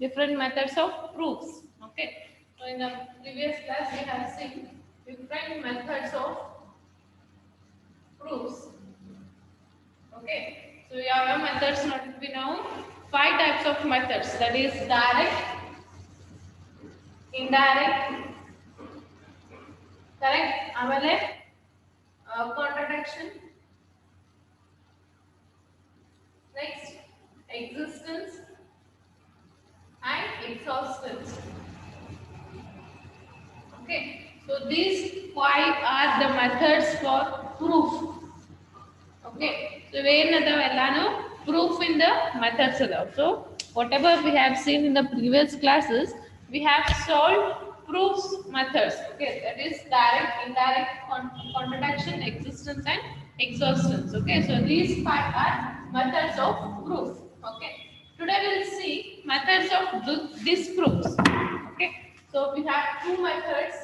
different methods of proofs. Okay, so in the previous class we have seen different methods of proofs. Okay, so we have methods, not we know five types of methods, that is direct, indirect, correct, ಆಮೇಲೆ contradiction, next existence and exhaustance. Okay, so these five are the methods for proof. Okay, so proof in the methods. So whatever we have seen in the previous classes, we have solved proofs methods. Okay, that is direct, indirect, contradiction, existence, and exhaustance. Okay, so these five are methods of proof. Okay, today we will see methods of disproofs. Okay, so we have two methods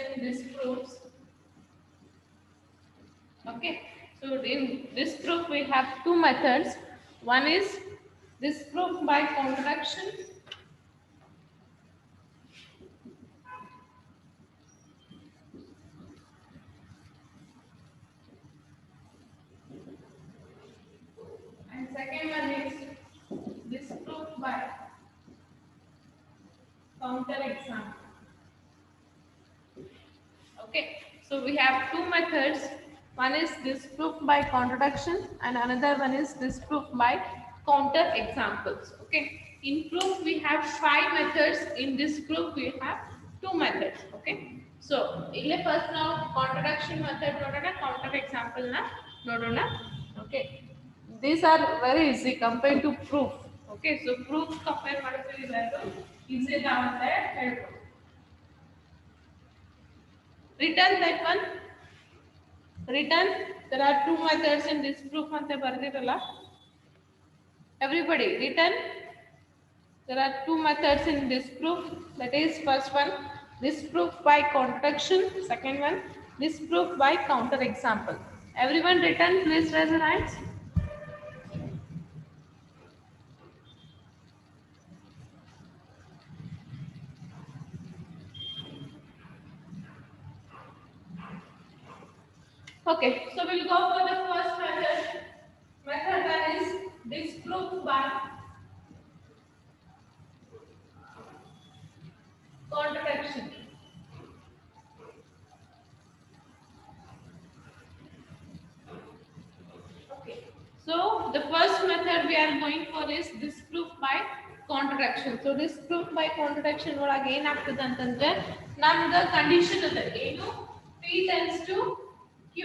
in disproofs. Okay, so in this proof we have two methods. One is this proof by contradiction, and second one is this proof by counter example. Okay, so we have two methods. One is this proof by contradiction and another one is this proof by counter examples. Okay, in proof we have five methods. In this proof we have two methods. Okay, so first now contradiction method nodona, counter example na nodona. Okay, these are very easy compared to proof. Okay, so proof compare ಮಾಡಿದ್ರೆ easy ಆಗುತ್ತೆ ಹೇಳ್ಬೋದು. Written that one. Written. There are two methods in this proof. Everybody written. There are two methods in this proof. That is first one, this proof by contradiction. Second one, this proof by counter example. Everyone written. Please raise your hands. Okay, so we'll go for the first method. Method that is disproof by contradiction. Okay, so the first method we are going for is disproof by contradiction. So disproof by contradiction ಒಳಗೆ ಏನಾಗ್ತದೆ ಅಂತಂದ್ರೆ ನಮ್ದು condition ಅದ ಏನು p tends to q.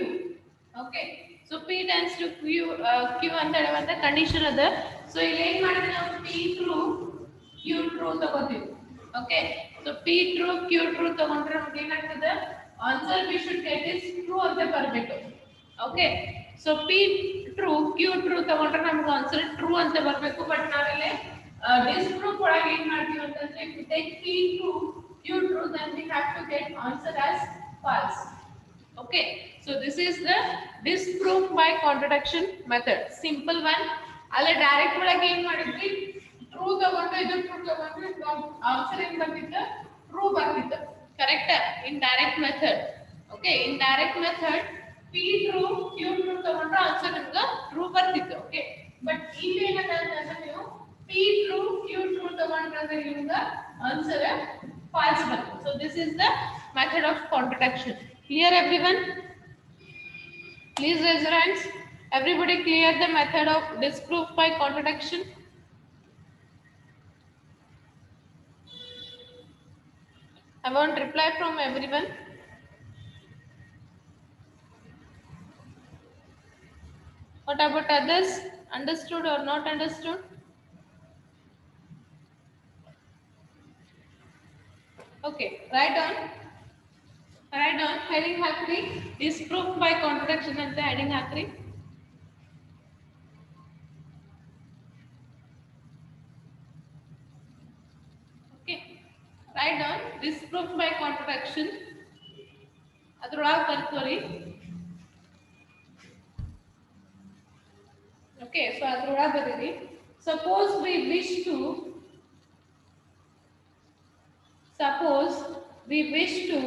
Okay, so p tends to q ಅಂತ ಹೇಳುವಂತ condition ಅದ. So ಇಲ್ಲಿ ಏನು ಮಾಡಿದ್ರೆ ನಾವು p true q true ತಗೋತೀವಿ. Okay, so p true q true ತಗೊಂಡ್ರೆ ನಮಗೆ ಏನಾಗ್ತದೆ answer we should get is true ಅಂತ ಬರಬೇಕು. Okay, so p true q true ತಗೊಂಡ್ರೆ ನಮಗೆ ಆನ್ಸರ್ true ಅಂತ ಬರಬೇಕು. ಬಟ್ ನಾವಿಲ್ಲಿ disproof ಒಳಗೆ ಏನು ಮಾಡ್ತೀವಿ ಅಂತಂದ್ರೆ if we take p true q true then we have to get answer as false. Okay, so this is the disproof by contradiction method. Simple one. ಅಲ್ಲ ಡೈರೆಕ್ಟ್ ಒಳಗೆ ಏನು ಮಾಡಿದ್ವಿ ಟ್ರೂ ತಗೊಂಡು ಇದು ಟ್ರೂ ತಗೊಂಡು ಆನ್ಸರ್ ಏನು ಬರ್ತಿತ್ತು ಟ್ರೂ ಬರ್ತಿತ್ತು. Correct in direct method. Okay, in direct method p true q true ತಗೊಂಡ್ರೆ ಆನ್ಸರ್ ನಿಮಗೆ ಟ್ರೂ ಬರ್ತಿತ್ತು. ಓಕೆ, ಬಟ್ ಇಲ್ಲಿ ಏನಂದ್ರೆ ನೀವು p true q true ತಗೊಂಡ್ರೆ ನಿಮಗೆ ಆನ್ಸರ್ false ಬರ್ತದೆ. So this is the method of contradiction. Clear everyone? Please raise your hands. Everybody clear the method of disproof by contradiction? I want reply from everyone. What about others? Understood or not understood? Okay, write on. Write on. Heading ಹಾಕ್ರಿ. Disproof by contradiction ಅಂತ heading ಹಾಕ್ರಿ. Okay, write on. Disproof by contradiction. ಅದ್ರೊಳಗೆ ಬರ್ಕೋರಿ. Okay, so adroda bariri. Suppose we wish to suppose we wish to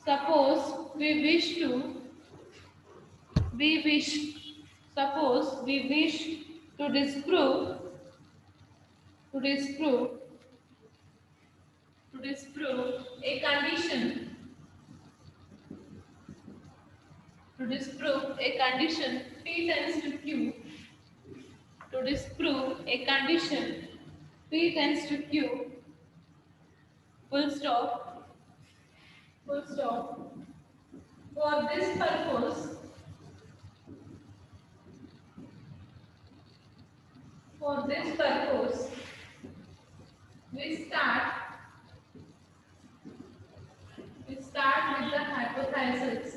suppose we wish to we wish suppose we wish to disprove to disprove a condition to disprove a condition p tends to q to disprove a condition p tends to q full stop full stop for this purpose for this purpose we start we start with the hypothesis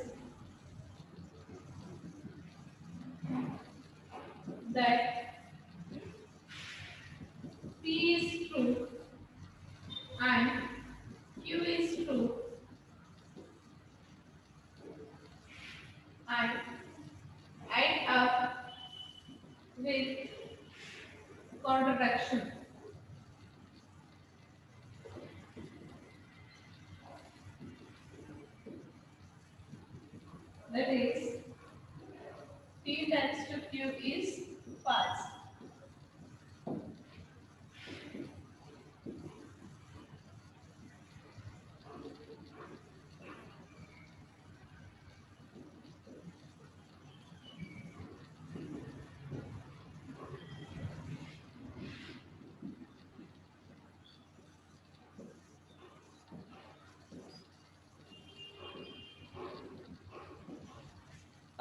that p is true and q is true and end up with contradiction. That is, p tends to q is false.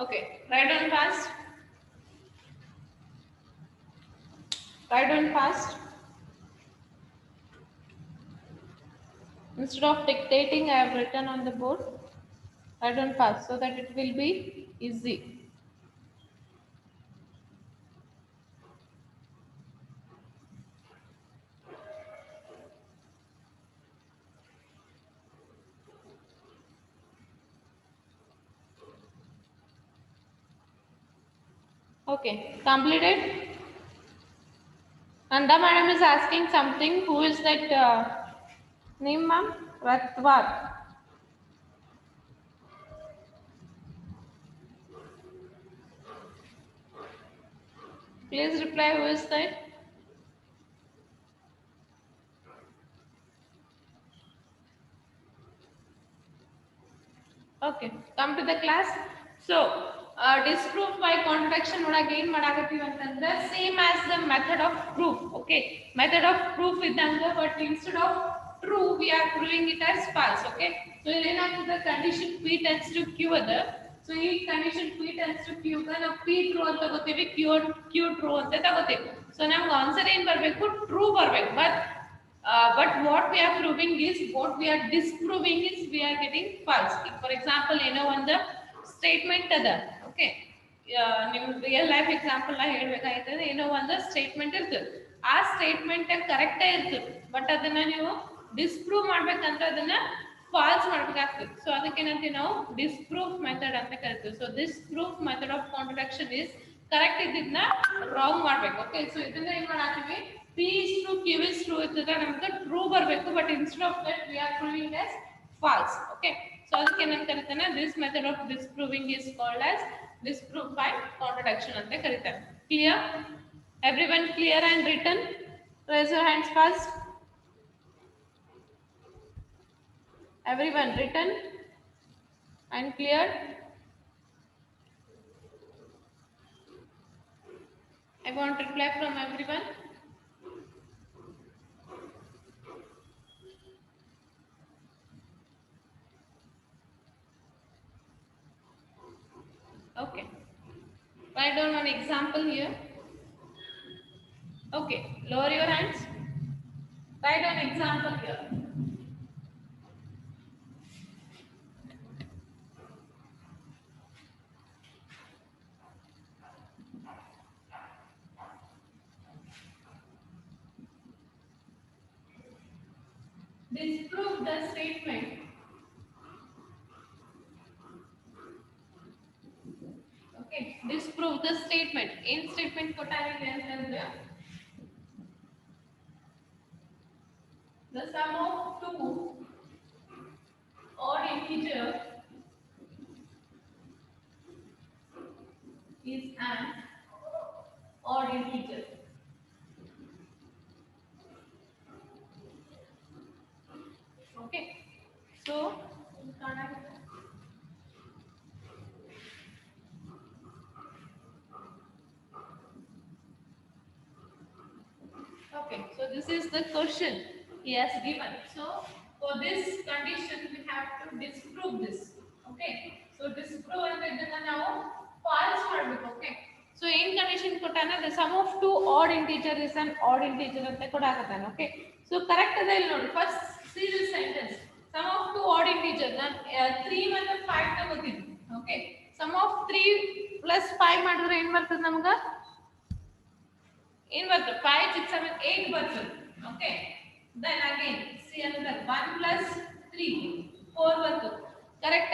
Okay, write down fast. Write down fast. Instead of dictating, I have written on the board. Write down fast so that it will be easy. Okay, completed. Nanda madam is asking something. Who is that name, ma'am? Ratwar. Please reply. Who is that? Okay, come to the class. So, disprove by contradiction what again ಮಾಡಾಕತ್ತೀವಿ ಅಂತಂದ್ರೆ same as the method of proof. Okay, method of proof ಇದ್ದಂಗೆ but instead of true we are proving it as false. Okay, so ಏನಾಗ್ತದೆ condition p tends to q ಅದ. So ಈ condition p tends to q ಗ ನಾವು p true ಅಂತ ತಗೋತೀವಿ, q true ಅಂತ ತಗೋತೀವಿ. So ನಮ್ಗೆ ಆನ್ಸರ್ ಏನು ಬರಬೇಕು? True ಬರಬೇಕು. But what we are proving is what we are disproving is we are getting false. For example, ಒಂದು statement ಅದ. Okay, ನಿಮ್ಮ ರಿಯಲ್ ಲೈಫ್ ಎಕ್ಸಾಂಪಲ್ ನ ಹೇಳ್ಬೇಕಾಯ್ತದೆ. ಒಂದು ಸ್ಟೇಟ್ಮೆಂಟ್ ಇರ್ತದೆ, ಆ ಸ್ಟೇಟ್ಮೆಂಟ್ ಕರೆಕ್ಟೇ ಇರ್ತದೆ, ಬಟ್ ಅದನ್ನ ನೀವು ಡಿಸ್ಪ್ರೂವ್ ಮಾಡ್ಬೇಕಂದ್ರೆ ಅದನ್ನ ಫಾಲ್ಸ್ ಮಾಡ್ಬೇಕಾಗ್ತದೆ. ಸೊ ಅದಕ್ಕೇನಂತೀವಿ ನಾವು ಡಿಸ್ಪ್ರೂಫ್ ಮೆಥಡ್ ಅಂತ ಕರಿತೀವಿ. So disproof method of contradiction is correct ಇದ್ದಿದ್ನ ರಾಂಗ್ ಮಾಡ್ಬೇಕು. ಓಕೆ, ಸೊ ಇದನ್ನ ಏನ್ ಮಾಡಾಕ್ತೀವಿ? p is true, q is true ಇರ್ತದೆ, ನಮ್ಗೆ ಟ್ರೂ ಬರಬೇಕು, but instead of that we are proving as false. Okay, so ಅದಕ್ಕೆ ಏನಂತ ಕರೀತಾನೆ? This method of disproving is called as disprove by contradiction ಅಂತ ಕರೀತಾರೆ. Clear? Everyone clear and written? Raise your hands first. Everyone written and clear? I want reply from everyone. Okay, write down one example here. Okay, lower your hands. Write down example here. Disprove the statement. Okay, disprove the statement ಏನ್ statement ಕೊಟ್ಟಾರಿಲ್ಲ ಅಂತಂದ್ರೆ the sum of two odd integer is an odd integer. Okay, so okay, so this is the question he has given. So for this condition we have to disprove this. Okay, so disprove and then now false ಮಾಡಬೇಕು. Okay, so in condition ಕೊಟ್ಟಾನ the sum of two odd integer is an odd integer ಅಂತ ಕೊಡಾಕತ್ತಾನ. Okay, so correct ಅದ ಇಲ್ಲಿ ನೋಡಿ. First see this sentence, sum of two odd integer ನಾನು 3 ಮತ್ತು 5 ತಗೋತೀನಿ. Okay, sum of 3 plus 5 ಮಾಡಿದ್ರೆ ಏನು ಬರ್ತದೆ ನಮಗೆ? ಏನು ಬರ್ತದೆ? 5 6 7 8 ಬರ್ತದೆ. Okay, then again see another 1 plus 3 4 ಬರ್ತದೆ. Correct?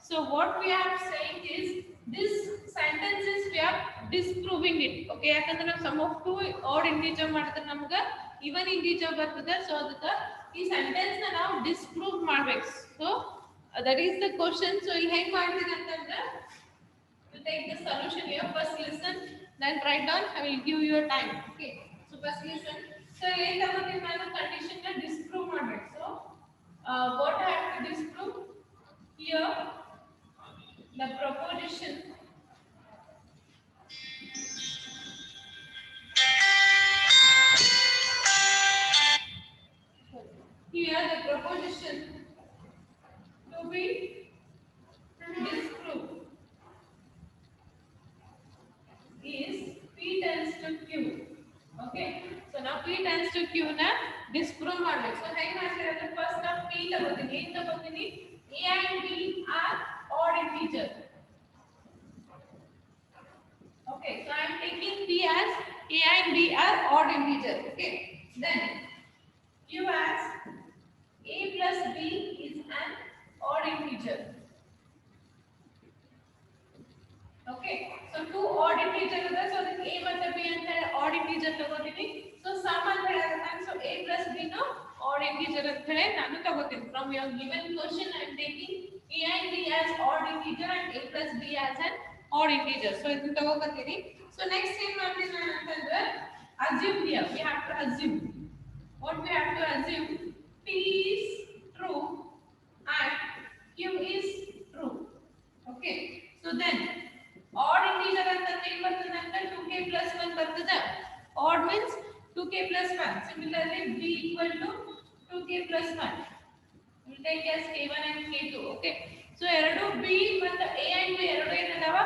So what we are saying is this sentence is we are disproving it. Okay, ಯಾಕಂದ್ರೆ ನಾವು sum of two odd integer ಮಾಡಿದ್ರೆ ನಮಗೆ even integer ಬರ್ತದೆ. So ಅದಕ್ಕೆ ಈ sentence ನ ನಾವು disprove ಮಾಡಬೇಕು. So that is the question. So ಇಲ್ಲಿ ಹೇಗೆ ಮಾಡ್ತೀವಿ ಅಂತಂದ್ರೆ you take the solution here. First listen, then write down. I will give you a time. Okay, so first listen. So ಏನು ತಗೋತೀನಿ ನಾನು condition ನ disprove ಮಾಡಬೇಕು. So what I have to disprove here, the proposition here the proposition to be disproved is p tends to q. Okay, so now p tends to q na disprove ಮಾಡಬೇಕು. So ಹೇಗೆ ಮಾಡ್ತೀರಾ ಅಂದ್ರೆ first ನಾವು p ತಗೋತೀನಿ. ಏನು ತಗೋತೀನಿ? a and b are odd integer. Okay, so I am taking p as a and b are odd integer. Okay, then q as a plus b is an odd integer. Okay, so two odd integer ಇದೆ. So a ಮತ್ತು b ಅಂತ odd integer ತಗೋತೀನಿ. So sum ಅಂತ ಹೇಳಾಕತ್ತಾನ. So a plus b ನ odd integer ಅಂತ ಹೇಳಿ ನಾನು ತಗೋತೀನಿ. From your given question I am taking a and b as odd integer and a plus b as an odd integer. So ಇದನ್ನ ತಗೋಕತ್ತೀನಿ. So next ಏನ್ ಮಾಡ್ತೀನಿ ನಾನು ಅಂತಂದ್ರೆ assume here. We have to assume. What we have to assume? P is true and q is true. Okay, so then odd integer ಅಂತಂದ್ರೆ ಏನು ಬರ್ತದೆ ಅಂತ 2k plus 1 ಬರ್ತದೆ. Odd means 2k plus 1. Similarly b equal to 2k plus 1. We take as k1 and k2. Okay, so ಎರಡು b ಮತ್ತು a and b ಎರಡು ಏನದಾವ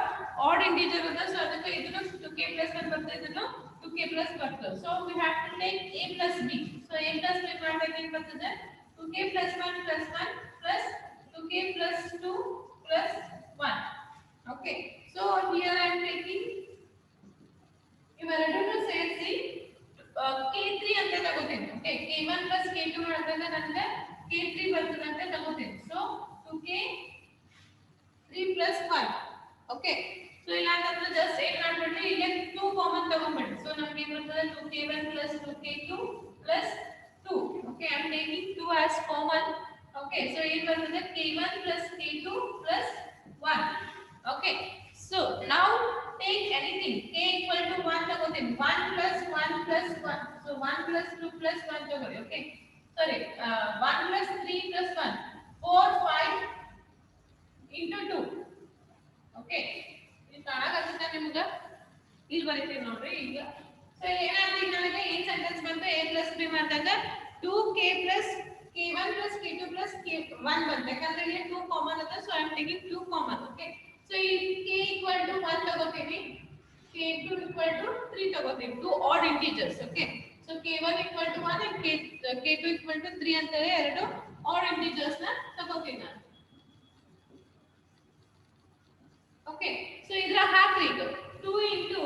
odd integer ಅದ. So ಅದಕ್ಕೆ ಇದನ್ನು 2k plus 1 ಬರ್ತದೆ, ಇದನ್ನು 2k plus ಬರ್ತದೆ. So we have to take a plus b. So a plus b ಮಾಡಿದಾಗ ಏನು ಬರ್ತದೆ? 2k plus 1 plus 1 plus 2k plus 2 plus 1. Okay, so here I am taking ಇವೆರಡನ್ನು ಸೇರಿಸಿ k3 ಅಂತ ತಗೋತೀನಿ. Okay, k1 plus k2 ಮಾಡಿದಾಗ ನನಗೆ k3 ಬರ್ತದೆ ಅಂತ ತಗೋತೀನಿ. So 2k 3 plus 1. Okay, so ಇಲ್ಲ ಅಂತಂದ್ರೆ just ಏನು ಮಾಡ್ಬಿಡ್ರಿ, ಇಲ್ಲಿ 2 ಕಾಮನ್ ತಗೊಂಡ್ಬಿಡ್ರಿ. So ನಮಗೆ ಏನು ಬರ್ತದೆ? 2k1 plus 2k2 plus 2. Okay, I am taking 2 as common. Okay, so ಏನು ಬರ್ತದೆ? k1 plus k2 plus 1. Okay, so now take anything. K equal to 1 ತಗೋತೀನಿ. 1 plus 1 plus 1. So 1 plus 2 plus 1 ತಗೊಳ್ಳಿ. Okay, sorry, 1 plus 3 plus 1. 4 5 into 2. Okay, ಇದು ಕಾಣಾಕತ್ತದ ನಿಮಗೆ? ಇಲ್ಲಿ ಬರೀತೀನಿ ನೋಡ್ರಿ ಈಗ. ಸೊ ಏನಾಗ್ತದೆ ನನಗೆ ಏನು ಸೆಂಟೆನ್ಸ್ ಬಂತು? a plus b ಮಾಡಿದಾಗ 2k plus k1 plus k2 plus k1 ಬಂತು. ಯಾಕಂದ್ರೆ ಇಲ್ಲಿ 2 ಕಾಮನ್ ಅದ. So I am taking 2 common. Okay, so k equal to 1 ತಗೋತೀನಿ, k2 equal to 3 ತಗೋತೀನಿ. two odd integers. Okay, so k1 equal to 1 and k2 equal to 3 ಅಂತ ಹೇಳಿ ಎರಡು odd integers ನ ತಗೋತೀನಿ ನಾನು. Okay, so ಇದರ ಹಾಕ್ರಿ ಈಗ 2 into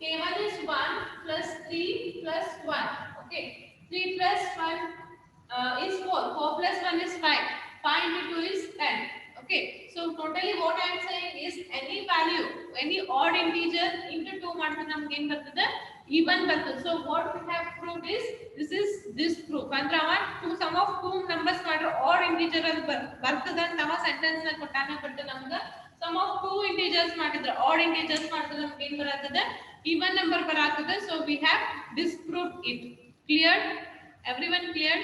k1 is 1 plus 3 plus 1. Okay, 3 plus 1 is 4. 4 plus 1 is 5. 5 into 2 is 10. Okay, so So totally what I am saying is any value, any odd integer into 2 ಮಾಡಿದ್ರೆ ನಮಗೆ ಏನು ಬರ್ತದೆ even ಬರ್ತದೆ. So what we have proved is this proof ಅಂದ್ರೆ ಅವ two sum of two numbers ಮಾಡಿದ್ರೆ odd integer ಅಂತ ಬರ್ತದೆ ಅಂತ ಅವ ಸೆಂಟೆನ್ಸ್ ನ ಕೊಟ್ಟಾನ. ಬಟ್ ನಮಗೆ sum of two integers ಮಾಡಿದ್ರೆ odd integers ಮಾಡಿದ್ರೆ ನಮಗೆ ಏನು ಬರ್ತದೆ even number ಬರ್ತದೆ. So we have disproved it. Clear? Everyone clear?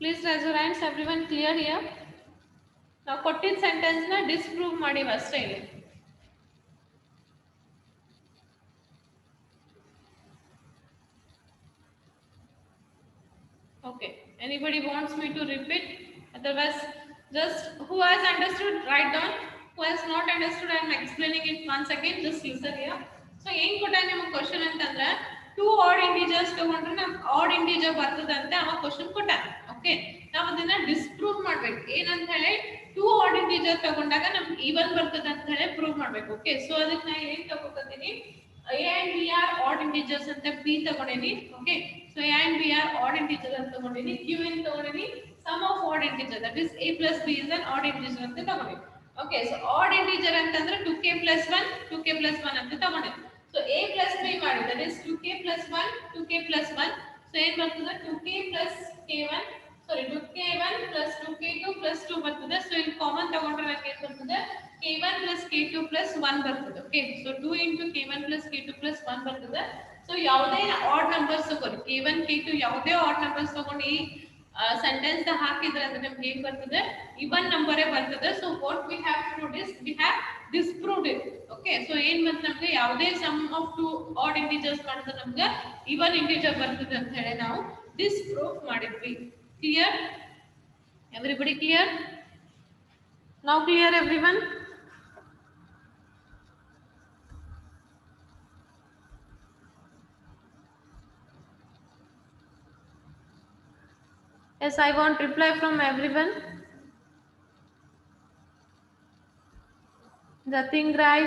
Please raise your hands. Everyone clear here? Now ಕೊಟ್ಟಿದ್ದ ಸೆಂಟೆನ್ಸ್ ನ ಡಿಸ್ಪ್ರೂವ್ ಮಾಡಿ ಅಷ್ಟೇ ಇಲ್ಲಿ. Okay, anybody wants me to repeat? Otherwise just who has understood write down, who has not understood I am explaining it once again, just listen here. So ಏನು ಕೊಟ್ಟಾನ ನಿಮಗೆ question ಅಂತಂದ್ರೆ two add integers ತಗೊಂಡ್ರೆ ನಮ್ಗೆ add integer ಬರ್ತದೆ ಅಂತ ಅವ question ಕೊಟ್ಟಾನ. ಓಕೆ, ನಾವು ಅದನ್ನ ಡಿಸ್ಪ್ರೂವ್ ಮಾಡ್ಬೇಕು. ಏನಂತ ಹೇಳಿ ಟೂ ಆಡ್ ಇಂಟಿಜರ್ ತಗೊಂಡಾಗ ನಮ್ಗೆ ಈವನ್ ಬರ್ತದೆ ಅಂತ ಹೇಳಿ ಪ್ರೂವ್ ಮಾಡ್ಬೇಕು. ಓಕೆ, ಸೊ ಅದಕ್ಕೆ ನಾ ಏನ್ ತಗೋತೀನಿ a and b are odd integers ಅಂತ p ತಗೊಂಡಿನಿ. Okay, so a and b are odd integer ಅಂತ ತಗೊಂಡಿನಿ. q ಏನು ತಗೊಂಡಿನಿ sum of odd integer, that is a plus b is an odd integer ಅಂತ ತಗೊಂಡಿನಿ. ಓಕೆ, ಸೊ odd integer ಅಂತಂದ್ರೆ 2k plus 1 2k plus 1 ಅಂತ ತಗೊಂಡಿನಿ. ಸೊ a plus b ಮಾಡಿ that is 2k plus 1 2k plus 1. So ಏನು ಬರ್ತದೆ 2k plus k1 sorry 2k1 plus 2k2 plus 2 ಬರ್ತದೆ. So ಇಲ್ಲಿ ಕಾಮನ್ ತಗೊಂಡ್ರೆ ನಮಗೆ ಏನು ಬರ್ತದೆ k1 plus k2 plus 1 ಬರ್ತದೆ. Okay, so 2 into k1 plus k2 plus 1 ಬರ್ತದೆ. ಸೊ ಯಾವುದೇ ಆಡ್ ನಂಬರ್ಸ್ ತಗೊಳ್ಳಿ k1 k2 ಯಾವುದೇ ಆಡ್ ನಂಬರ್ಸ್ ತಗೊಂಡು ಈ ಸೆಂಟೆನ್ಸ್ ಹಾಕಿದ್ರೆ ಅಂದ್ರೆ ನಮಗೆ ಏನು ಬರ್ತದೆ ಇವನ್ ನಂಬರೇ ಬರ್ತದೆ. So what we have proved is we have disproved it. Okay, so ಏನು ಬಂತು ನಮಗೆ ಯಾವುದೇ sum of two odd integers ಮಾಡಿದ್ರೆ ನಮಗೆ ಇವನ್ ಇಂಟಿಜರ್ ಬರ್ತದೆ ಅಂತ ಹೇಳಿ ನಾವು ಡಿಸ್ಪ್ರೂವ್ ಮಾಡಿದ್ವಿ. Clear? Everybody clear? Now clear everyone? Yes, I want reply from everyone. Jatin Rai,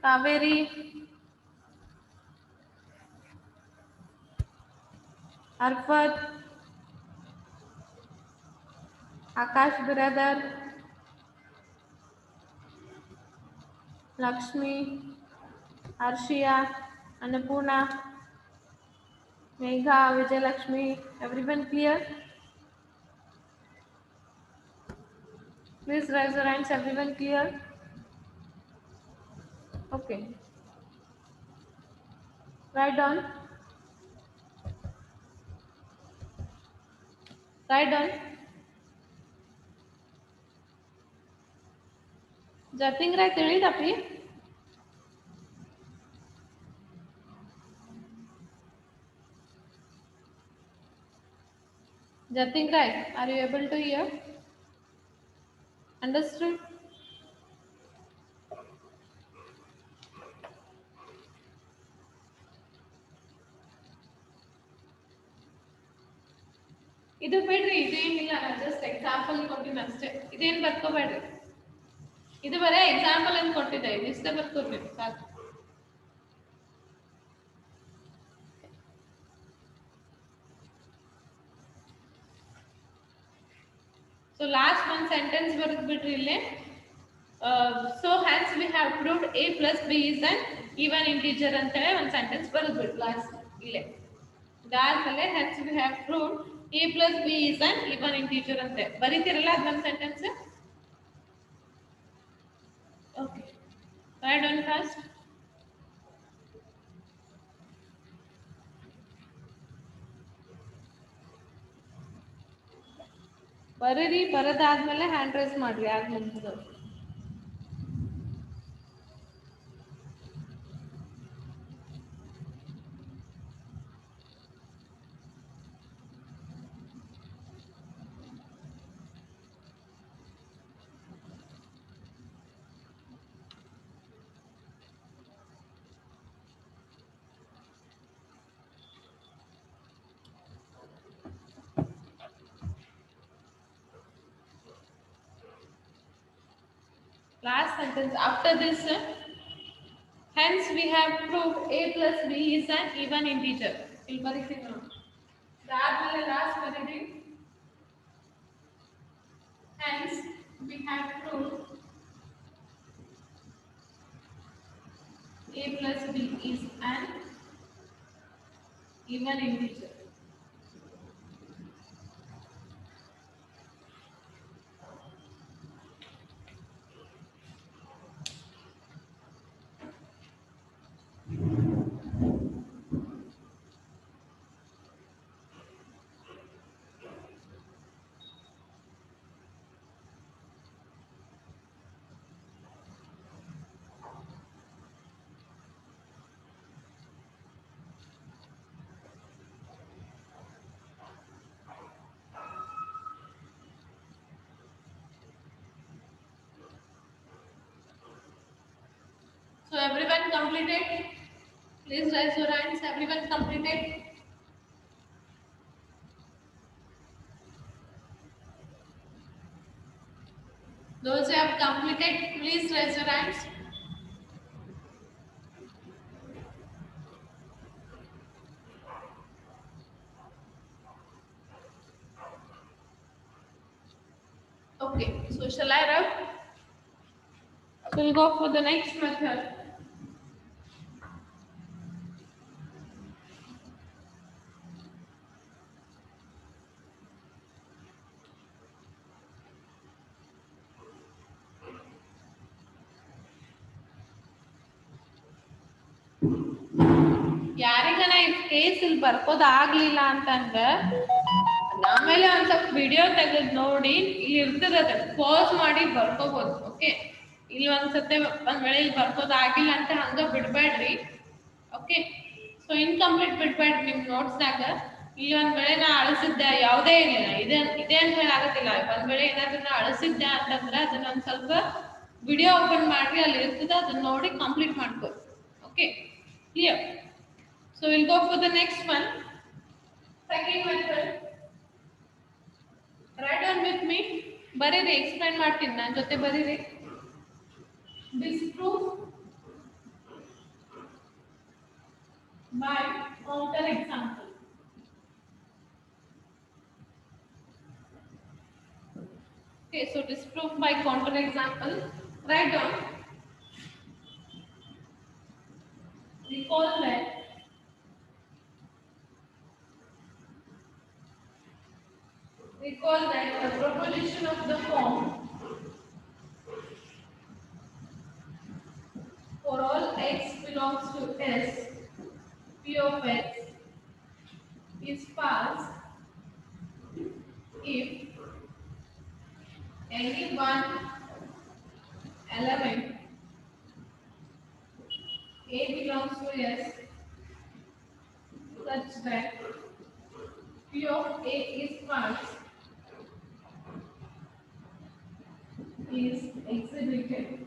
Kaveri, Arfat, Akash brother, Lakshmi, Arshia, Annapurna, Megha, Vijay Lakshmi, everyone clear? Please raise your hands. Everyone clear? Okay. Write down. Write down. Jatin Rai ತಿಳಿದಪ್ಪಿ? Jatin Rai, are you able to hear? Understood? ಇದು ಬೇಡ್ರಿ, ಇದೇನಿಲ್ಲ, ನಾನು just example ಕೊಟ್ಟಿನಿ ಅಷ್ಟೇ. ಇದೇನು ಬರ್ಕೋಬೇಡ್ರಿ, ಇದು ಬರೀ example ಅಂತ ಕೊಟ್ಟಿದ್ದೆ, ಇಷ್ಟೇ ಬರ್ಕೋಬೇಕು ಸಾಕು. ಸೊ ಲಾಸ್ಟ್ ಒಂದು ಸೆಂಟೆನ್ಸ್ ಬರೆದು ಬಿಡ್ರಿ ಇಲ್ಲಿ. So Hans we have proved a plus b is an even integer ಅಂತ ಹೇಳಿ ಒಂದು ಸೆಂಟೆನ್ಸ್ ಬರೆದು ಬಿಡ್ರಿ ಲಾಸ್ಟ್ ಇಲ್ಲೇ. ಇದಾದ್ಮೇಲೆ hence we have proved a plus b is an even integer ಅಂತ ಬರೀತಿರಲ್ಲ ಅದೊಂದು sentence. Okay, write down first. ಬರೀರಿ, ಬರೋದಾದ್ಮೇಲೆ ಹ್ಯಾಂಡ್ ರೈಸ್ ಮಾಡ್ರಿ ಆಗ ಮುಂದೆ. Last sentence after this, hence we have proved a plus b is an even integer. ಇಲ್ಲಿ ಬರೀತೀನಿ ನೋಡಿ. ಅದಾದ್ಮೇಲೆ ಲಾಸ್ಟ್ ಬರೀರಿ Hence, we have proved a plus b is an even integer. So everyone completed? Please raise your hands. Everyone completed? Those who have completed, please raise your hands. Okay, so shall I rub? We'll go for the next method. ಯಾರಿಗನ ಈ case ಇಲ್ಲಿ ಬರ್ಕೋದಾಗ್ಲಿಲ್ಲ ಅಂತಂದ್ರೆ ಆಮೇಲೆ ಒಂದ್ ಸ್ವಲ್ಪ video ತೆಗೆದು ನೋಡಿ ಇಲ್ಲಿ ಇರ್ತದೆ ಪಾಸ್ ಮಾಡಿ ಬರ್ಕೋಬಹುದು. ಓಕೆ, ಇಲ್ಲಿ ಒಂದ್ಸತಿ ಒಂದ್ ವೇಳೆ ಇಲ್ಲಿ ಬರ್ಕೋದಾಗಿಲ್ಲ ಅಂತ ಹಂಗ ಬಿಡ್ಬೇಡ್ರಿ. ಓಕೆ, ಸೊ ಇನ್ಕಂಪ್ಲೀಟ್ ಬಿಡ್ಬೇಡ್ರಿ ನಿಮ್ ನೋಟ್ಸ್ನಾಗ. ಇಲ್ಲಿ ಒಂದ್ ವೇಳೆ ನಾ ಅಳಿಸಿದ್ದೆ ಯಾವುದೇ ಇಲ್ಲ ಇದೆ ಇದೆ ಅಂತ ಹೇಳಾಗತ್ತಿಲ್ಲ. ಒಂದ್ ವೇಳೆ ಏನಾದ್ರೂ ನಾ ಅಳಿಸಿದ್ದೆ ಅಂತಂದ್ರೆ ಅದನ್ನ ಒಂದ್ ಸ್ವಲ್ಪ ವಿಡಿಯೋ ಓಪನ್ ಮಾಡ್ರಿ, ಅಲ್ಲಿ ಇರ್ತದೆ ಅದನ್ನ ನೋಡಿ ಕಂಪ್ಲೀಟ್ ಮಾಡ್ಕೋ. Okay, clear? So we'll go for the next one. Second method. Write down with me. ಬರೀರಿ, ಎಕ್ಸ್ಪ್ಲೈನ್ ಮಾಡ್ತೀನಿ ನನ್ನ ಜೊತೆ ಬರೀರಿ. Disprove by counter example. Okay, so disprove by counter example. Write down. Recall that the proposition of the form for all x belongs to S, P of x is false if any one element A belongs to S such that P of A is false is exhibited.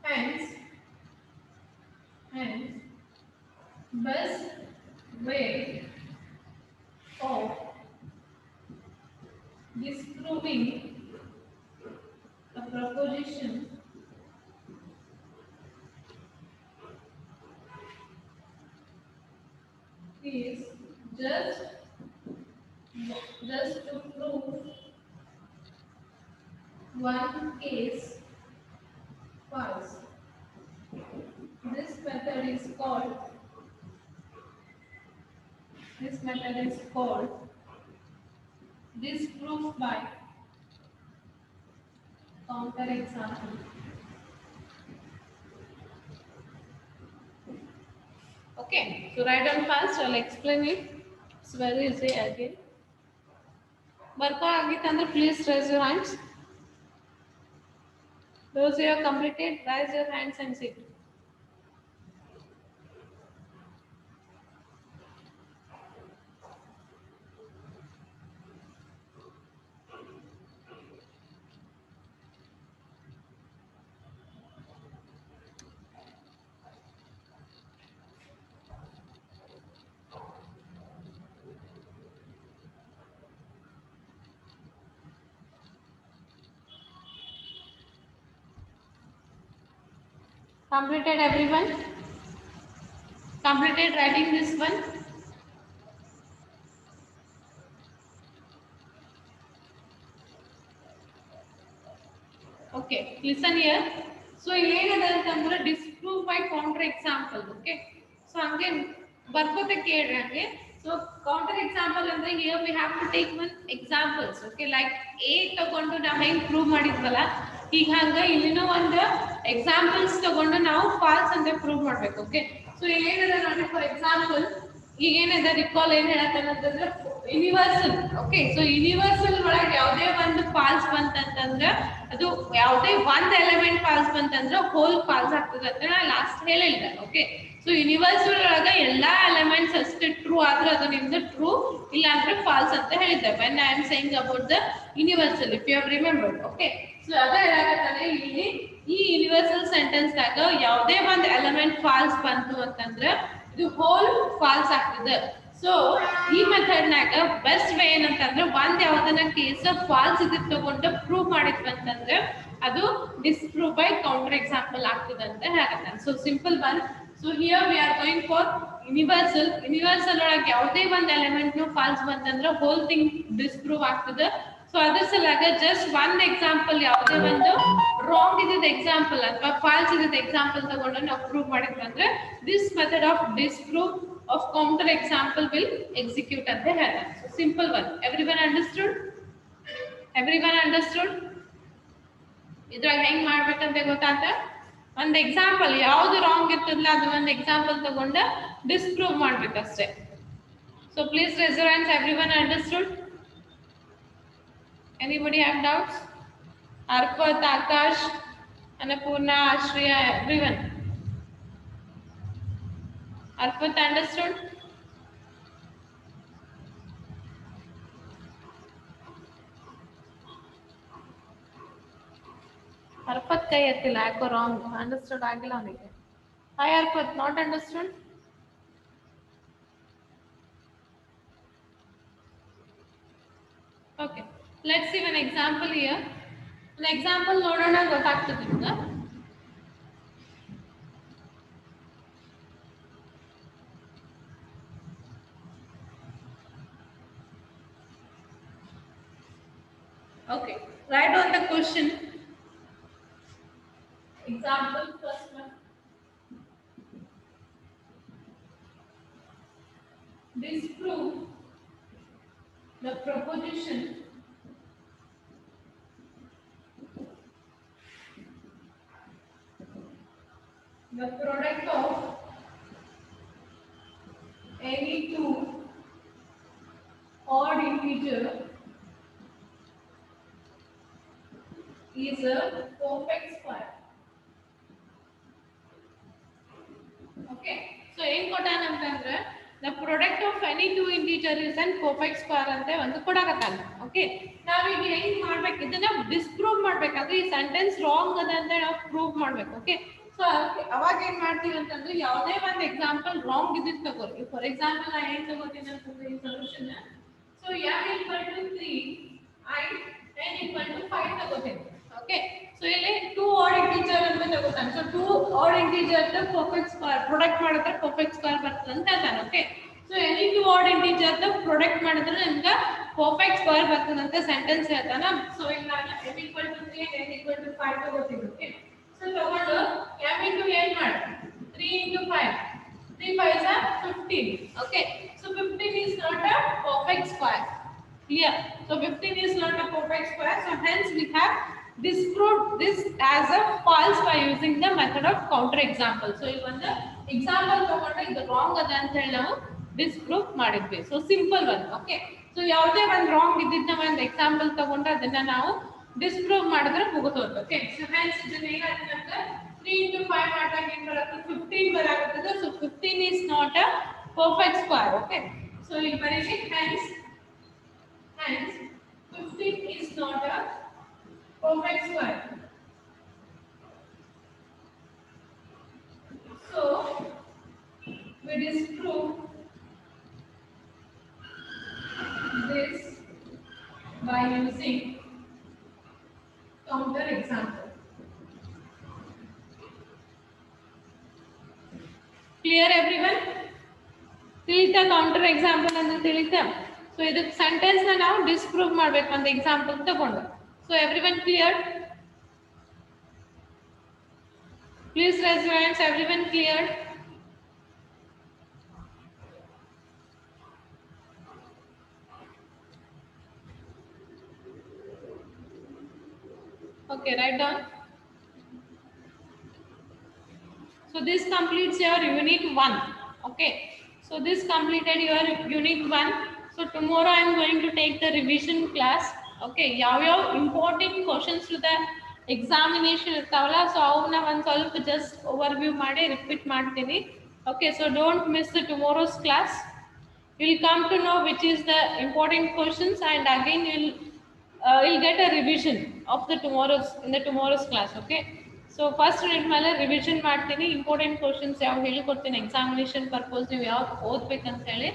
Hence, best way of disproving a proposition is just to prove one case false. This method is called disproof by counter example. Okay, so write down fast. I'll explain it. It's very easy again. Barko agitandre please raise your hands. Those who have completed, raise your hands and sit. Completed everyone? Completed writing this one? Okay, listen here. So, here disprove by counter example. Okay. So, again, so counter example and here we have to take one examples. Okay, like A ತಗೊಂಡು ನಾವು ಹೆಂಗ್ prove ಮಾಡಿದ್ವಲ್ಲ ಈಗ ಹಂಗ ಇಲ್ಲಿನೂ ಒಂದು examples ತಗೊಂಡು ನಾವು falls ಅಂತ ಪ್ರೂವ್ ಮಾಡ್ಬೇಕು. ಓಕೆ, ಸೊ ಇಲ್ಲಿ ಏನಿದೆ ನೋಡಿ, ಫಾರ್ ಎಕ್ಸಾಂಪಲ್ ಈಗ ಏನಿದೆ ರಿಕಾಲ್ ಏನ್ ಹೇಳತ್ತಂದ್ರೆ ಯೂನಿವರ್ಸಲ್. ಓಕೆ, ಸೊ ಯೂನಿವರ್ಸಲ್ ಒಳಗೆ ಯಾವುದೇ ಒಂದು ಫಾಲ್ಸ್ ಬಂತಂತಂದ್ರೆ ಅದು ಯಾವುದೇ ಒಂದು ಎಲಿಮೆಂಟ್ ಫಾಲ್ಸ್ ಬಂತಂದ್ರೆ ಹೋಲ್ ಫಾಲ್ಸ್ ಆಗ್ತದೆ ಅಂತ ನಾ ಲಾಸ್ಟ್ ಹೇಳಿದ್ದೆ. ಓಕೆ, ಸೊ ಯೂನಿವರ್ಸಲ್ ಒಳಗೆ ಎಲ್ಲಾ ಎಲಿಮೆಂಟ್ಸ್ ಅಷ್ಟೇ ಟ್ರೂ ಆದ್ರೆ ಅದು ನಿಮ್ದು ಟ್ರೂ, ಇಲ್ಲ ಅಂದ್ರೆ ಫಾಲ್ಸ್ ಅಂತ ಹೇಳಿದ್ದೆ when I am saying about the universal, if you have remembered. Okay, so ಅದ ಹೇಳಕತ್ತಾನೆ ಇಲ್ಲಿ ಈ ಯೂನಿವರ್ಸಲ್ ಸೆಂಟೆನ್ಸ್ ದಾಗ ಯಾವುದೇ ಒಂದು ಎಲಿಮೆಂಟ್ ಫಾಲ್ಸ್ ಬಂತು ಅಂತಂದ್ರೆ ಇದು ಹೋಲ್ ಫಾಲ್ಸ್ ಆಗ್ತದೆ. ಸೊ ಈ ಮೆಥಡ್ ನಾಗ ಬೆಸ್ಟ್ ವೇ ಏನಂತಂದ್ರೆ ಒಂದ್ ಯಾವ್ದನ್ನ ಕೇಸ್ ಫಾಲ್ಸ್ ಇದಕ್ಕೆ ತಗೊಂಡು ಪ್ರೂವ್ ಮಾಡಿದ್ವಿ ಅಂತಂದ್ರೆ ಅದು ಡಿಸ್ಪ್ರೂವ್ ಬೈ ಕೌಂಟರ್ ಎಕ್ಸಾಂಪಲ್ ಆಗ್ತದೆ ಅಂತ ಹೇಳ್ತಾನೆ. So simple one. So here we are going for universal. Universal ಒಳಗೆ ಯಾವುದೇ ಒಂದು ಎಲಿಮೆಂಟ್ ಫಾಲ್ಸ್ ಬಂತಂದ್ರೆ ಹೋಲ್ ಥಿಂಗ್ ಡಿಸ್ಪ್ರೂವ್ ಆಗ್ತದೆ. ಸೊ ಅದ್ರ ಸಲಾಗ ಜಸ್ಟ್ ಒಂದ್ ಎಕ್ಸಾಂಪಲ್ ಯಾವುದೇ ಒಂದು ರಾಂಗ್ ಇದ್ದ ಎಕ್ಸಾಂಪಲ್ ಅಥವಾ ಫಾಲ್ಸ್ ಇದ್ದ ಎಕ್ಸಾಂಪಲ್ ತಗೊಂಡು ನಾವು ಪ್ರೂವ್ ಮಾಡಿದ್ವಿ ಅಂದ್ರೆ this method of disprove of counter example will execute at the head. So simple one. Everyone understood? Everyone understood? ಇದ್ರಾಗ ಹೆಂಗ್ ಮಾಡ್ಬೇಕಂತ ಗೊತ್ತಾತ? ಒಂದು ಎಕ್ಸಾಂಪಲ್ ಯಾವುದು ರಾಂಗ್ ಇರ್ತದಲ್ಲ ಅದು ಒಂದು ಎಕ್ಸಾಂಪಲ್ ತಗೊಂಡು disprove ಮಾಡ್ಬೇಕಷ್ಟೇ. So please raise your hands. Everyone understood? Anybody have doubts? Arpat, Akash, Annapurna, Ashriya, everyone. Arpat understood? Arpat ಕೈ ಎತ್ತಿಲ್ಲ, ಯಾಕೋ ರಾಂಗ್ ಅಂಡರ್ಸ್ಟುಡ್ ಆಗಿಲ್ಲ ಅವನಿಗೆ. Hi Arpat, not understood? Okay, let's see one example here. An example ನೋಡೋಣ ಗೊತ್ತಾಗ್ತದೆ ನಿಮ್ಗೆ. Okay, write down the question. Example first one. Disprove the proposition the product of any two odd integer is a perfect square. Okay, so ಏನು ಕೊಟ್ಟಾನ ಅಂತಂದ್ರೆ the product of any two integer is an perfect square ಅಂತ ಒಂದು ಕೊಡಕತ್ತಾನ. Okay, ನಾವೀಗ ಹೆಂಗ್ ಮಾಡ್ಬೇಕು, ಇದನ್ನ disprove ಮಾಡ್ಬೇಕಾದ್ರೆ ಈ ಸೆಂಟೆನ್ಸ್ ರಾಂಗ್ ಅದ ಅಂತ ನಾವು ಪ್ರೂವ್ ಮಾಡ್ಬೇಕು. ಓಕೆ, ಸೊ ಅವಾಗ ಏನ್ ಮಾಡ್ತೀವಿ ಅಂತಂದ್ರೆ ಯಾವುದೇ ಒಂದು ಎಕ್ಸಾಂಪಲ್ ರಾಂಗ್ ಇದ್ದಿದ್ದು ತಗೋರಿ. ಫಾರ್ ಎಕ್ಸಾಂಪಲ್ ನಾ ಏನ್ ತಗೋತೀನಿ ಅಂತಂದ್ರೆ ಈ solution, so m = 3 and n = 5 ತಗೋತೀನಿ. ಓಕೆ, ಸೊ ಇಲ್ಲಿ ಟೂ ಆಡ್ ಇಂಟಿಜರ್ ಅಂತ ತಗೋತಾನೆ. So two odd integer the perfect square product ಮಾಡಿದ್ರೆ ಪರ್ಫೆಕ್ಟ್ ಸ್ಕ್ವೇರ್ ಬರ್ತದೆ ಅಂತ ಹೇಳ್ತಾನೆ. Okay, so any two odd integer the product ಮಾಡಿದ್ರೆ ನಮ್ಗೆ ಪರ್ಫೆಕ್ಟ್ ಸ್ಕ್ವೇರ್ ಬರ್ತದೆ ಅಂತ ಸೆಂಟೆನ್ಸ್ ಹೇಳ್ತಾನ. ಸೊ ಈಗ ನಾನು m = 3 and n = 5 ತಗೋತೀನಿ. ಓಕೆ, ಸೊ ತಗೊಂಡು m into n ಮಾಡಿ 3 into 5, 3 5s are 15. Okay, so 15 is not a perfect square. Clear? So 15 is not a perfect square. So hence we have disproved this as a false by using the method of counter example. So ಈ ಒಂದು example ತಗೊಂಡು ಇದು wrong ಅದ ಅಂತ ಹೇಳಿ ನಾವು disprove ಮಾಡಿದ್ವಿ. So simple one. Okay, so ಯಾವುದೇ ಒಂದು wrong ಇದ್ದಿದ್ನ ಒಂದು example ತಗೊಂಡು ಅದನ್ನ ನಾವು disprove ಮಾಡಿದ್ರೆ ಮುಗಿದೋದು. Okay, so hence ಇದನ್ನ ಏನಾಗ್ತದೆ 3 into 5 ಮಾಡಿದಾಗ ಏನು ಬರುತ್ತೆ 15 ಬರಾಗುತ್ತದೆ. So 15 is not a perfect square. Okay, so ಇಲ್ಲಿ ಬರೀರಿ hence 15 is not a perfect square. So we disprove this by using counter example. Clear everyone? ತಿಳಿತಾ ಕೌಂಟರ್ ಎಕ್ಸಾಂಪಲ್ ಅಂದ್ರೆ ತಿಳಿತಾ. ಸೊ ಇದಕ್ಕೆ ಸೆಂಟೆನ್ಸ್ ನ ನಾವು ಡಿಸ್ಪ್ರೂವ್ ಮಾಡಬೇಕು ಒಂದು ಎಕ್ಸಾಂಪಲ್ ತಗೊಂಡು. So everyone clear? Please raise your hands. Everyone clear? Okay, write down. So this completes your unit 1. Okay. So this completed your unit 1. So tomorrow I am going to take the revision class. Okay. Yav important questions to the examination irtavalla. So avuna one solve just overview ಮಾಡಿ repeat ಮಾಡ್ತೀನಿ. Okay. So don't miss the tomorrow's class. You will come to know which is the important questions, and again you'll get a revision of the tomorrow's class. Okay. So first unit ಮೇಲೆ revision ಮಾಡ್ತೀನಿ, important questions ಯಾವ ಹೇಳಿಕೊಡ್ತೀನಿ examination purpose ನೀವು ಯಾವ್ದು ಓದ್ಬೇಕಂತ ಹೇಳಿ.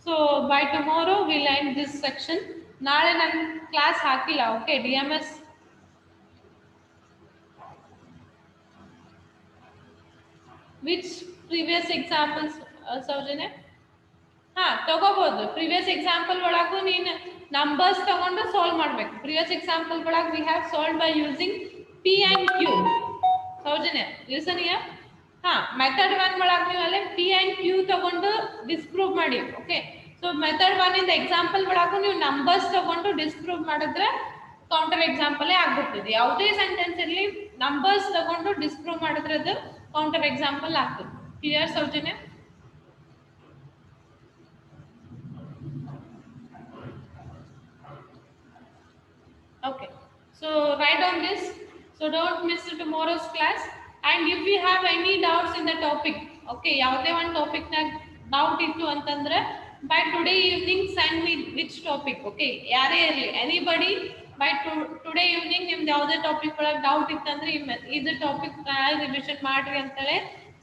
So by tomorrow will end this section. ನಾಳೆ ನಾನು ಕ್ಲಾಸ್ ಹಾಕಿಲ್ಲ. Okay. DMS which previous examples Soujanya ತಗೋಬಹುದು. ಪ್ರೀವಿಯಸ್ ಎಕ್ಸಾಂಪಲ್ ಒಳಗೂ ನೀನು ನಂಬರ್ಸ್ ತಗೊಂಡು ಸಾಲ್ವ್ ಮಾಡ್ಬೇಕು. ಪ್ರೀವಿಯಸ್ ಎಕ್ಸಾಂಪಲ್ ಒಳಗೆ we have solve by using P and Q. Soujanya listen here. Method 1 ಒಳಗೆ ನೀವು ಅಲ್ಲೇ P and Q ತಗೊಂಡು ಡಿಸ್ಪ್ರೂವ್ ಮಾಡಿ. ಓಕೆ. ಸೊ ಮೆಥಡ್ 1 ಇಂದ ಎಕ್ಸಾಂಪಲ್ ಒಳಗೂ ನೀವು ನಂಬರ್ಸ್ ತಗೊಂಡು ಡಿಸ್ಪ್ರೂವ್ ಮಾಡಿದ್ರೆ ಕೌಂಟರ್ ಎಕ್ಸಾಂಪಲ್ ಆಗ್ಬಿಡ್ತದೆ. ಯಾವುದೇ ಸೆಂಟೆನ್ಸ್ ಇರಲಿ ನಂಬರ್ಸ್ ತಗೊಂಡು ಡಿಸ್ಪ್ರೂವ್ ಮಾಡಿದ್ರೆ ಅದು ಕೌಂಟರ್ ಎಕ್ಸಾಂಪಲ್ ಆಗ್ತದೆ. Clear Soujanya? Okay. So write on this. So don't miss tomorrow's class. And if you have any doubts in the topic, okay, ಯಾವುದೇ ಒಂದು ಟಾಪಿಕ್ ನಾಗ ಡೌಟ್ ಇತ್ತು ಅಂತಂದ್ರೆ by today evening send me which topic. Okay, ಯಾರೇ ಇರಲಿ anybody by today evening ನಿಮ್ದು ಯಾವುದೇ topic ಒಳಗೆ ಡೌಟ್ ಇತ್ತಂದ್ರೆ ಇದು ಟಾಪಿಕ್ ನಾಳೆ ರಿವಿಷನ್ ಮಾಡ್ರಿ ಅಂತೇಳಿ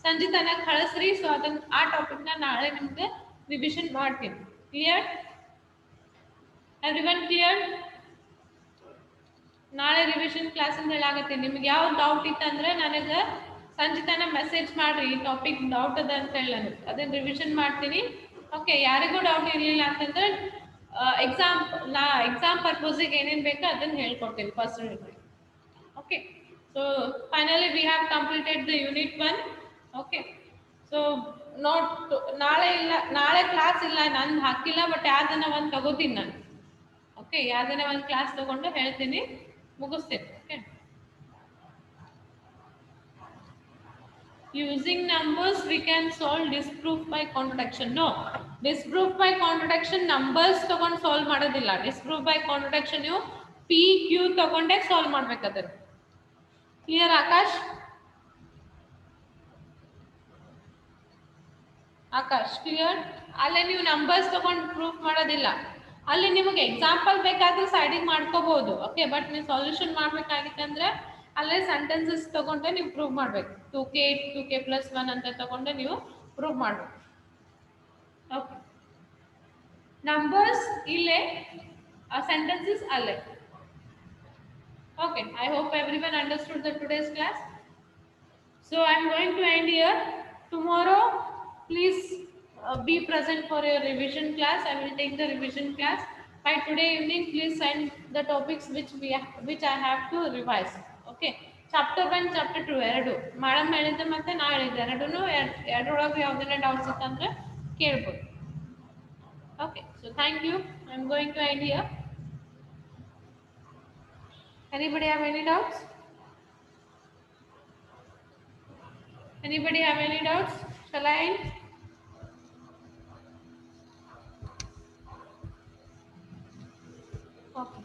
ಸಂಜೆ ತನಕ ಕಳಿಸ್ರಿ. ಸೊ ಅದನ್ನ ಆ ಟಾಪಿಕ್ನ ನಾಳೆ ನಿಮ್ಗೆ ರಿವಿಷನ್ ಮಾಡ್ತೀನಿ. ಕ್ಲಿಯರ್? Everyone clear? ನಾಳೆ ರಿವಿಷನ್ ಕ್ಲಾಸ್ ಅಂತ ಹೇಳಾಗತ್ತೀನಿ. ನಿಮ್ಗೆ ಯಾವ ಡೌಟ್ ಇತ್ತಂದ್ರೆ ನನಗೆ ಸಂಜೆ ತನಕ ಮೆಸೇಜ್ ಮಾಡ್ರಿ, ಈ ಟಾಪಿಕ್ ಡೌಟ್ ಅದ ಅಂತ ಹೇಳಿ ನನಗೆ ಅದನ್ನ ರಿವಿಷನ್ ಮಾಡ್ತೀನಿ. ಓಕೆ. ಯಾರಿಗೂ ಡೌಟ್ ಇರಲಿಲ್ಲ ಅಂತಂದ್ರೆ ಎಕ್ಸಾಮ್ ಪರ್ಪೋಸಿಗೆ ಏನೇನು ಬೇಕೋ ಅದನ್ನು ಹೇಳ್ಕೊಡ್ತೀನಿ first unit. Okay. So finally we have completed the unit 1. Okay. So ನಾಳೆ ಕ್ಲಾಸ್ ಇಲ್ಲ, ನಂದು ಹಾಕಿಲ್ಲ, ಬಟ್ ಯಾವ್ದನ್ನ ಒಂದು ತಗೋತೀನಿ ನಾನು. ಓಕೆ. ಯಾವ್ದನ್ನ ಒಂದು ಕ್ಲಾಸ್ ತಗೊಂಡು ಹೇಳ್ತೀನಿ, ಮುಗಿಸ್ತೀನಿ. Okay. Using numbers we can solve disproof by contradiction. No, disproof by contradiction numbers ತಗೊಂಡು ಸಾಲ್ವ್ ಮಾಡೋದಿಲ್ಲ. disproof by contradiction ನೀವು P Q ತಗೊಂಡೇ ಸಾಲ್ವ್ ಮಾಡ್ಬೇಕಾದ್ರೆ. ಕ್ಲಿಯರ್ ಆಕಾಶ್? ಆಕಾಶ್ ಕ್ಲಿಯರ್? ಅಲ್ಲೇ ನೀವು ನಂಬರ್ಸ್ ತಗೊಂಡು ಪ್ರೂಫ್ ಮಾಡೋದಿಲ್ಲ. ಅಲ್ಲಿ ನಿಮಗೆ ಎಕ್ಸಾಂಪಲ್ ಬೇಕಾದ್ರೆ ಸೈಡಿಗೆ ಮಾಡ್ಕೋಬಹುದು. ಓಕೆ. ಬಟ್ ನೀವು ಸೊಲ್ಯೂಷನ್ ಮಾಡ್ಬೇಕಾಗಿತ್ತಂದ್ರೆ ಅಲ್ಲೇ ಸೆಂಟೆನ್ಸಸ್ ತಗೊಂಡೆ ನೀವು ಪ್ರೂವ್ ಮಾಡ್ಬೇಕು. 2k+1 ಅಂತ ತಗೊಂಡೆ ನೀವು ಪ್ರೂವ್ ಮಾಡ್ಬೇಕು. ಓಕೆ. ನಂಬರ್ಸ್ ಇಲ್ಲೇ, sentences alle. Okay, I hope everyone understood the today's class. So I am going to end here. Tomorrow please be present for your revision class. I will take the revision class. By today evening please send the topics which I have to revise. Okay, chapter 1 chapter 2 ಎರಡು madam ಹೇಳಿದ್ದೆ ಮತ್ತೆ ನಾ ಹೇಳಿದ್ದೆ ಎರಡರೊಳಗೆ ಯಾವುದನ್ನ doubts ಇತ್ತಂದ್ರೆ ಕೇಳ್ಬೋದು. Okay, so thank you. I am going to end here. Anybody have any doubts? Anybody have any doubts? Shall I end? Okay.